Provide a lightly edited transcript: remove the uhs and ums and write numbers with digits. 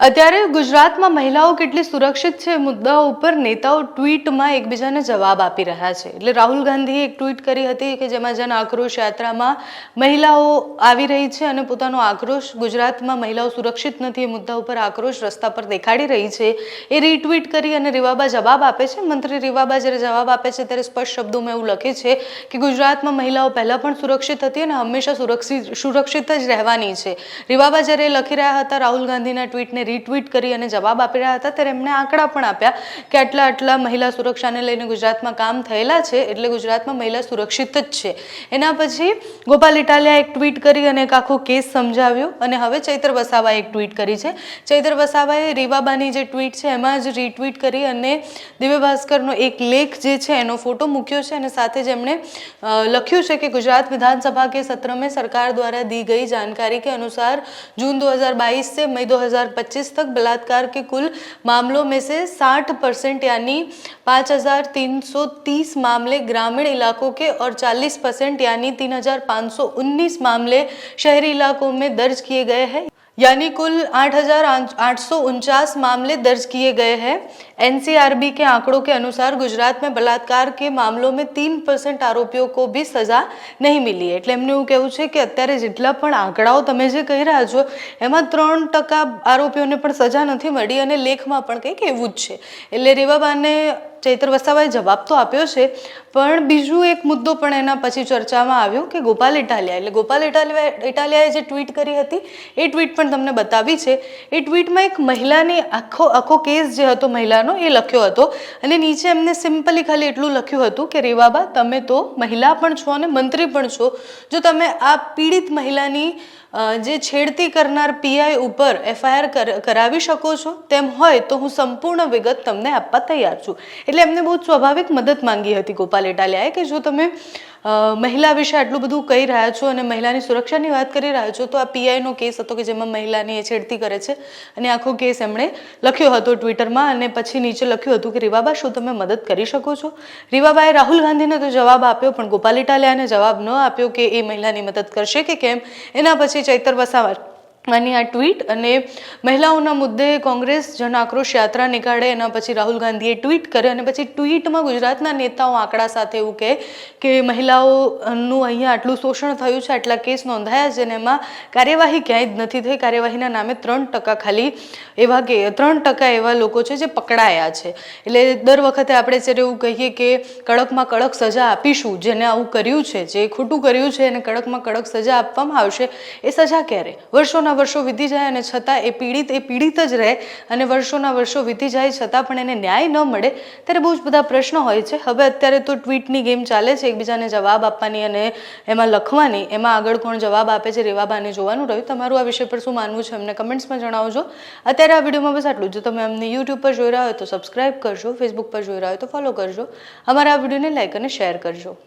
અત્યારે ગુજરાતમાં મહિલાઓ કેટલી સુરક્ષિત છે મુદ્દાઓ ઉપર નેતાઓ ટ્વીટમાં એકબીજાને જવાબ આપી રહ્યા છે। એટલે રાહુલ ગાંધીએ એક ટ્વીટ કરી હતી કે જેમાં જન આક્રોશ યાત્રામાં મહિલાઓ આવી રહી છે અને પોતાનો આક્રોશ ગુજરાતમાં મહિલાઓ સુરક્ષિત નથી એ મુદ્દા ઉપર આક્રોશ રસ્તા પર દેખાડી રહી છે એ રીટ્વીટ કરી અને રીવાબા જવાબ આપે છે। મંત્રી રીવાબા જ્યારે જવાબ આપે છે ત્યારે સ્પષ્ટ શબ્દોમાં એવું લખે છે કે ગુજરાતમાં મહિલાઓ પહેલા પણ સુરક્ષિત હતી અને હંમેશા સુરક્ષિત જ રહેવાની છે। રીવાબા જ્યારે લખી રહ્યા હતા રાહુલ ગાંધીના ટ્વીટને રીટ્વીટ કરી અને જવાબ આપી રહ્યા હતા ત્યારે એમણે આંકડા પણ આપ્યા કે આટલા મહિલા સુરક્ષાને લઈને ગુજરાતમાં કામ થયેલા છે એટલે ગુજરાતમાં મહિલા સુરક્ષિત જ છે। એના પછી ગોપાલ ઇટાલિયાએ એક ટ્વીટ કરી અને એક આખો કેસ સમજાવ્યો અને હવે ચૈત્ર વસાવાએ એક ટ્વીટ કરી છે। ચૈત્ર વસાવાએ રીવાબાની જે ટ્વીટ છે એમાં જ રીટ્વીટ કરી અને દિવ્ય ભાસ્કરનો એક લેખ જે છે એનો ફોટો મૂક્યો છે અને સાથે જ એમણે લખ્યું છે કે गुजरात विधानसभा के सत्र में सरकार द्वारा दी गई जानकारी के अनुसार जून 2022 से मई 2025 तक बलात्कार के कुल मामलों में से 60% यानी 5330 मामले ग्रामीण इलाकों के और 40% यानी 3519 मामले शहरी इलाकों में दर्ज किए गए हैं यानी कुल 8849 मामले दर्ज किए गए हैं। एनसीआरबी के आंकड़ों के अनुसार गुजरात में बलात्कार के मामलों में 3% आरोपियों को भी सजा नहीं मिली है। એટલે એમને એવું કહેવું છે કે અત્યારે જેટલા પણ આંકડાઓ તમે જે કહી રહ્યા છો એમાં 3% આરોપીઓને પણ સજા નથી મળી અને લેખમાં પણ કંઈક એવું જ છે। એટલે રીવાબાને ચૈત્ર વસાવાએ જવાબ તો આપ્યો છે પણ બીજું એક મુદ્દો પણ એના પછી ચર્ચામાં આવ્યો કે ગોપાલ ઇટાલિયાએ જે ટ્વીટ કરી હતી એ ટ્વીટ પણ તમને બતાવી છે। એ ટ્વીટમાં એક મહિલાની આખો કેસ જે હતો મહિલાનો એ લખ્યો હતો અને નીચે એમને સિમ્પલી ખાલી એટલું લખ્યું હતું કે રીવાબા તમે તો મહિલા પણ છો અને મંત્રી પણ છો, જો તમે આ પીડિત મહિલાની જે છેડતી કરનાર પીઆઈ ઉપર એફઆઈઆર કરાવી શકો છો તેમ હોય તો હું સંપૂર્ણ વિગત તમને આપવા તૈયાર છું। એટલે એમને બહુ સ્વાભાવિક મદદ માંગી હતી ગોપાલ ઇટાલિયાએ કે જો તમે મહિલા વિશે આટલું બધું કહી રહ્યા છો અને મહિલાની સુરક્ષાની વાત કરી રહ્યા છો તો આ પીઆઈનો કેસ હતો કે જેમાં મહિલાની છેડતી કરે છે અને આખો કેસ એમણે લખ્યો હતો ટ્વિટરમાં અને પછી નીચે લખ્યું હતું કે રીવાબા શું તમે મદદ કરી શકો છો। રીવાબાએ રાહુલ ગાંધીને તો જવાબ આપ્યો પણ ગોપાલ ઇટાલિયાને જવાબ ન આપ્યો કે એ મહિલાની મદદ કરશે કે કેમ। એના પછી ચૈત્ર વસાવાની આ ટ્વીટ અને મહિલાઓના મુદ્દે કોંગ્રેસ જન આક્રોશ યાત્રા નીકાળે એના પછી રાહુલ ગાંધીએ ટ્વીટ કરે અને પછી ટ્વીટમાં ગુજરાતના નેતાઓ આંકડા સાથે એવું કહે કે મહિલાઓનું અહીંયા આટલું શોષણ થયું છે, આટલા કેસ નોંધાયા છે અને એમાં કાર્યવાહી ક્યાંય જ નથી થઈ। કાર્યવાહીના નામે 3% ખાલી એવા કે 3% એવા લોકો છે જે પકડાયા છે। એટલે દર વખતે આપણે જ્યારે એવું કહીએ કે કડકમાં કડક સજા આપીશું જેને આવું કર્યું છે, જે ખોટું કર્યું છે એને કડકમાં કડક સજા આપવામાં આવશે, એ સજા ક્યારે? વર્ષોના વર્ષો વીતી જાય અને છતાં એ પીડિત જ રહે અને વર્ષોના વર્ષો વીતી જાય છતાં પણ એને ન્યાય ન મળે ત્યારે બહુ જ બધા પ્રશ્નો હોય છે। હવે અત્યારે તો ટ્વીટની ગેમ ચાલે છે, એકબીજાને જવાબ આપવાની અને એમાં લખવાની, એમાં આગળ કોણ જવાબ આપે છે રીવાબાને જોવાનું રહ્યું। તમારું આ વિષય પર શું માનવું છે અમને કમેન્ટ્સમાં જણાવજો। અત્યારે આ વિડીયોમાં બસ આટલું। જો તમે અમને યુટ્યુબ પર જોઈ રહ્યા હોય તો સબસ્ક્રાઇબ કરજો, ફેસબુક પર જોઈ રહ્યા હોય તો ફોલો કરજો, અમારા આ વિડીયોને લાઇક અને શેર કરજો।